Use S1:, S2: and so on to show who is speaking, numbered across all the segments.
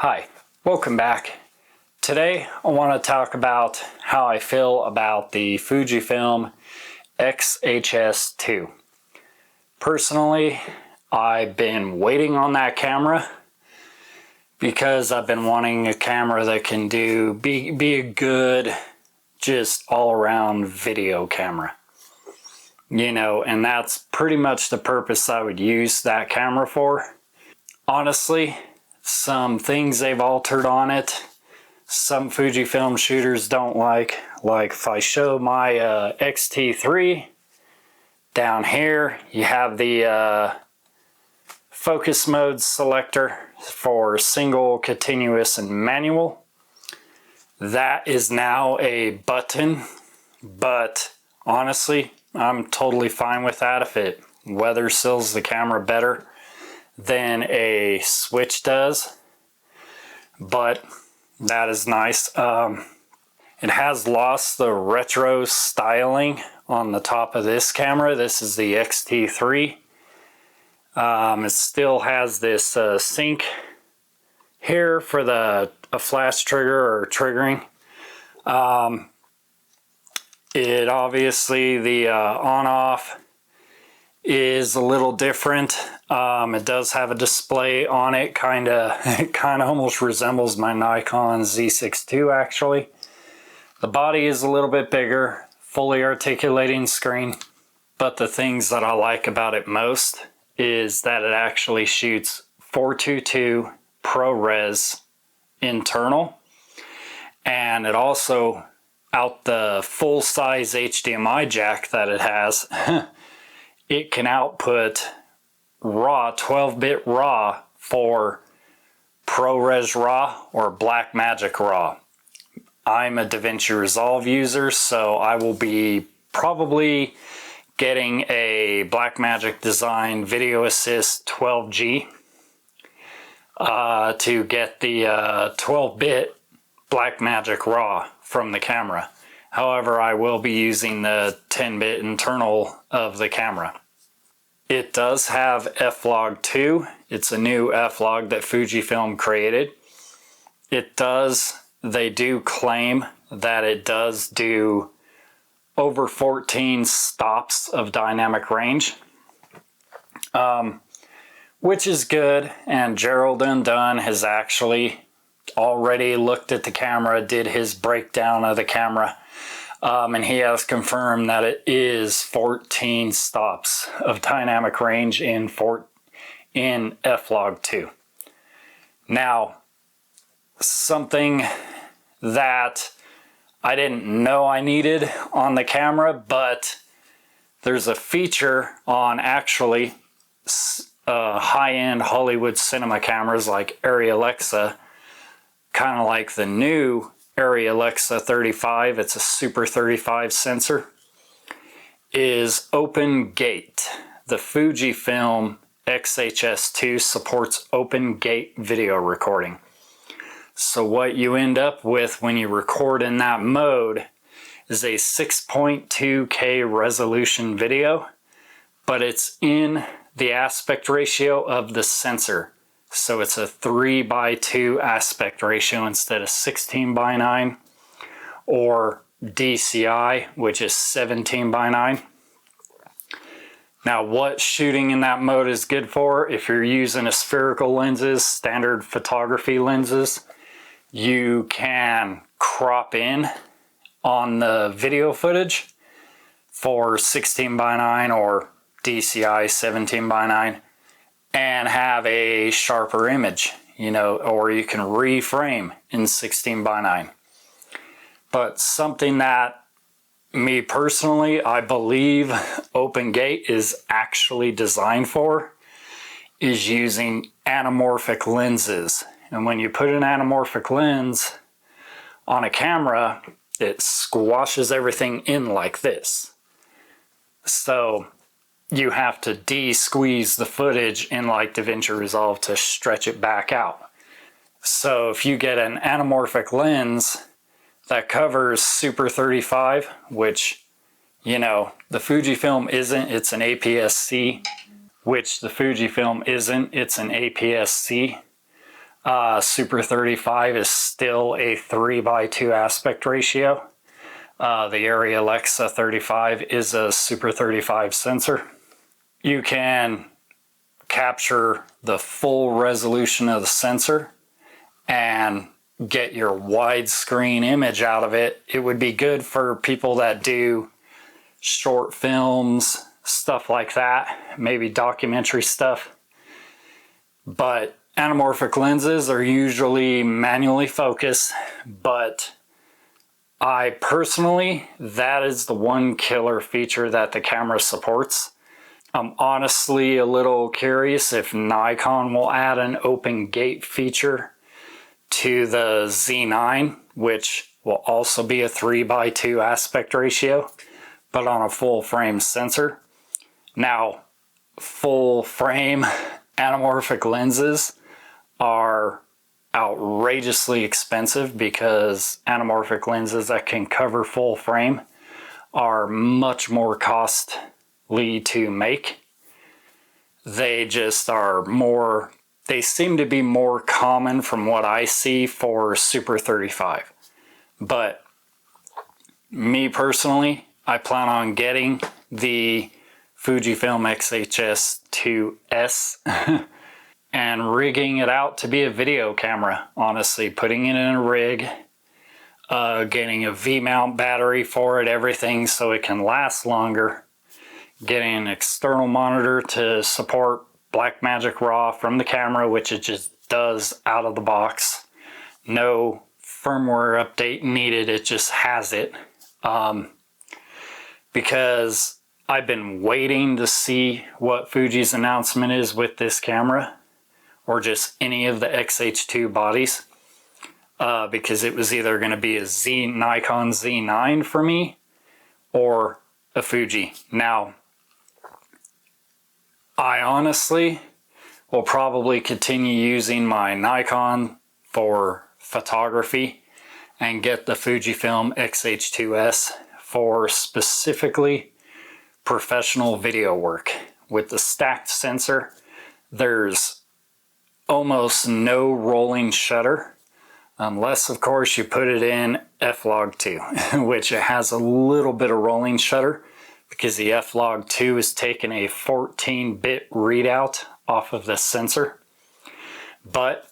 S1: Hi, welcome back. Today I want to talk about how I feel about the Fujifilm XH2s. Personally, I've been waiting on that camera because I've been wanting a camera that can be a good, just all-around video camera. You know, and that's pretty much the purpose I would use that camera for. Honestly, some things they've altered on it, some Fujifilm shooters don't like. Like if I show my X-T3, down here you have the focus mode selector for single, continuous, and manual. That is now a button, but honestly, I'm totally fine with that if it weather seals the camera better than a switch does, but that is nice. It has lost the retro styling on the top of this camera. This is the X-T3. It still has this sync here for a flash trigger or triggering. It obviously, the on-off is a little different. It does have a display on it, kind of almost resembles my Nikon Z6 II actually. The body is a little bit bigger, fully articulating screen, but the things that I like about it most is that it actually shoots 422 ProRes internal, and it also, out the full-size HDMI jack that it has, it can output RAW, 12-bit RAW for ProRes RAW or Blackmagic RAW. I'm a DaVinci Resolve user, so I will be probably getting a Blackmagic Design Video Assist 12G to get the 12-bit Blackmagic RAW from the camera. However, I will be using the 10-bit internal of the camera. It does have F-Log 2. It's a new F-Log that Fujifilm created. They do claim that it does do over 14 stops of dynamic range, which is good. And Gerald Undone has actually already looked at the camera, did his breakdown of the camera, and he has confirmed that it is 14 stops of dynamic range in F-Log 2. Now, something that I didn't know I needed on the camera, but there's a feature on actually high-end Hollywood cinema cameras like Arri Alexa, kind of like the new Arri Alexa 35, it's a Super 35 sensor, is open gate. The Fujifilm XH2s supports open gate video recording. So what you end up with when you record in that mode is a 6.2K resolution video, but it's in the aspect ratio of the sensor. So it's a 3:2 aspect ratio instead of 16:9, or DCI, which is 17:9. Now, what shooting in that mode is good for, if you're using a spherical lenses, standard photography lenses, you can crop in on the video footage for 16:9 or DCI 17:9 and have a sharper image, you know, or you can reframe in 16:9. But something that me personally, I believe Open Gate is actually designed for is using anamorphic lenses. And when you put an anamorphic lens on a camera, it squashes everything in like this. So you have to de-squeeze the footage in like DaVinci Resolve to stretch it back out. So if you get an anamorphic lens that covers Super 35, which, you know, the Fujifilm isn't, it's an APS-C, which the Fujifilm isn't, it's an APS-C. Super 35 is still a 3:2 aspect ratio. The Arri Alexa 35 is a Super 35 sensor. You can capture the full resolution of the sensor and get your widescreen image out of it. It would be good for people that do short films, stuff like that, maybe documentary stuff. But anamorphic lenses are usually manually focused, but I personally, that is the one killer feature that the camera supports. I'm honestly a little curious if Nikon will add an open gate feature to the Z9, which will also be a 3:2 aspect ratio, but on a full frame sensor. Now, full frame anamorphic lenses are outrageously expensive because anamorphic lenses that can cover full frame are much more costly to make. They just are more, they seem to be more common from what I see for Super 35. But me personally, I plan on getting the Fujifilm XH2s and rigging it out to be a video camera. Honestly, putting it in a rig, getting a V-mount battery for it, everything so it can last longer, getting an external monitor to support Blackmagic RAW from the camera, which it just does out of the box. No firmware update needed, it just has it. Because I've been waiting to see what Fuji's announcement is with this camera, or just any of the XH2 bodies, because it was either going to be a Nikon Z9 for me or a Fuji. Now, I honestly will probably continue using my Nikon for photography and get the Fujifilm XH2s for specifically professional video work. With the stacked sensor, there's almost no rolling shutter, unless of course you put it in F-Log2, which it has a little bit of rolling shutter because the F-Log2 is taking a 14-bit readout off of the sensor. But,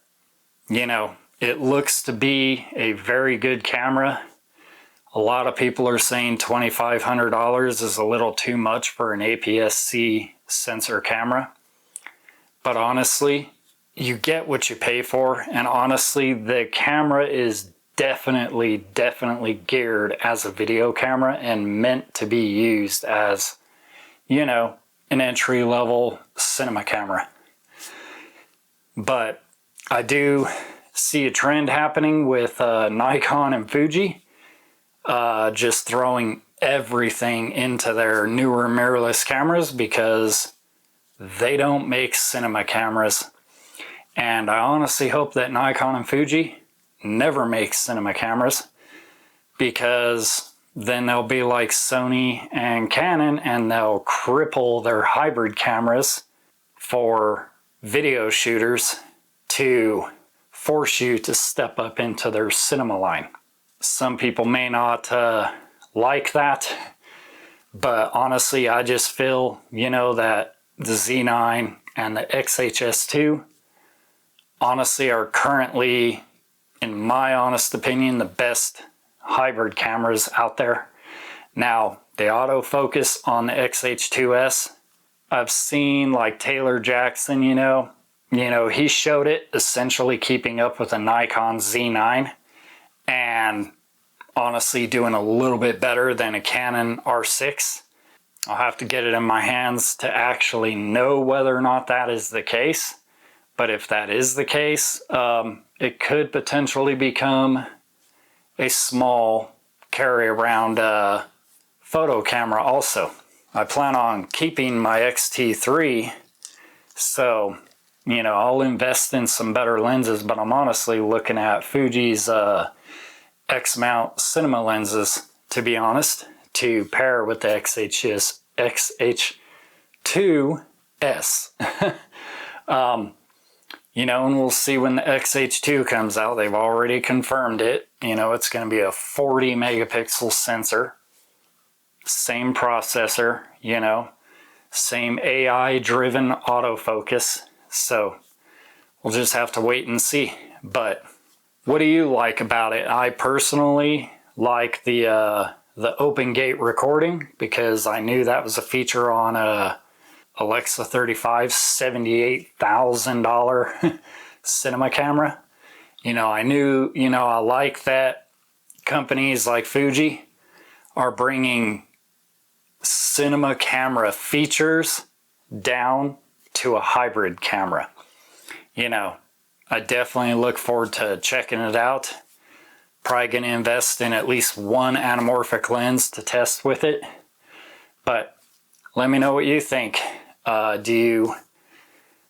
S1: you know, it looks to be a very good camera. A lot of people are saying $2,500 is a little too much for an APS-C sensor camera. But honestly, you get what you pay for, and honestly, the camera is definitely geared as a video camera and meant to be used as, you know, an entry-level cinema camera. But I do see a trend happening with Nikon and Fuji, just throwing everything into their newer mirrorless cameras because they don't make cinema cameras. And I honestly hope that Nikon and Fuji never make cinema cameras, because then they'll be like Sony and Canon and they'll cripple their hybrid cameras for video shooters to force you to step up into their cinema line. Some people may not like that, but honestly, I just feel, you know, that the Z9 and the XH2 honestly are currently, in my honest opinion, the best hybrid cameras out there. Now, the autofocus on the XH2s, I've seen like Taylor Jackson, you know, he showed it essentially keeping up with a Nikon Z9 and honestly doing a little bit better than a Canon R6. I'll have to get it in my hands to actually know whether or not that is the case. But if that is the case, it could potentially become a small carry-around photo camera also. I plan on keeping my X-T3, so, you know, I'll invest in some better lenses, but I'm honestly looking at Fuji's X-mount cinema lenses, to be honest, to pair with the XH2s. and we'll see when the XH2 comes out. They've already confirmed it. It's going to be a 40 megapixel sensor. Same processor, same AI driven autofocus. So we'll just have to wait and see. But what do you like about it? I personally like the open gate recording, because I knew that was a feature on a Alexa 35 $78,000 cinema camera. I knew, I like that companies like Fuji are bringing cinema camera features down to a hybrid camera. I definitely look forward to checking it out. Probably going to invest in at least one anamorphic lens to test with it. But let me know what you think. Do you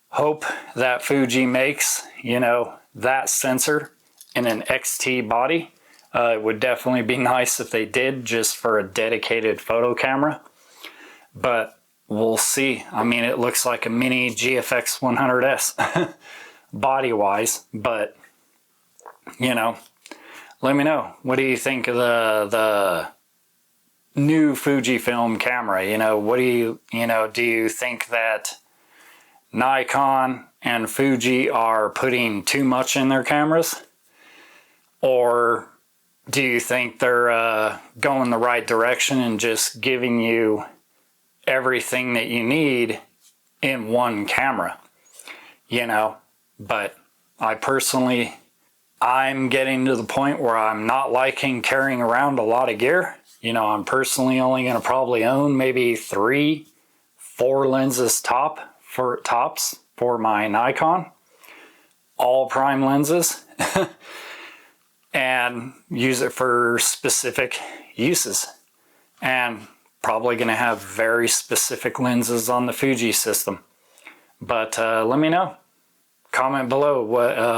S1: hope that Fuji makes, that sensor in an XT body? It would definitely be nice if they did, just for a dedicated photo camera. But we'll see. I mean, it looks like a mini GFX 100S body-wise. But, let me know. What do you think of the new Fujifilm camera? What do you think that Nikon and Fuji are putting too much in their cameras? Or do you think they're going the right direction and just giving you everything that you need in one camera? But I'm getting to the point where I'm not liking carrying around a lot of gear. I'm personally only going to probably own maybe 3-4 lenses tops for my Nikon, all prime lenses, and use it for specific uses. And probably going to have very specific lenses on the Fuji system. But let me know. Comment below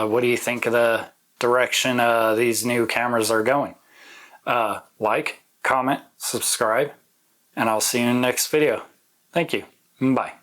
S1: what do you think of the direction these new cameras are going. Like, comment, subscribe, and I'll see you in the next video. Thank you. Bye.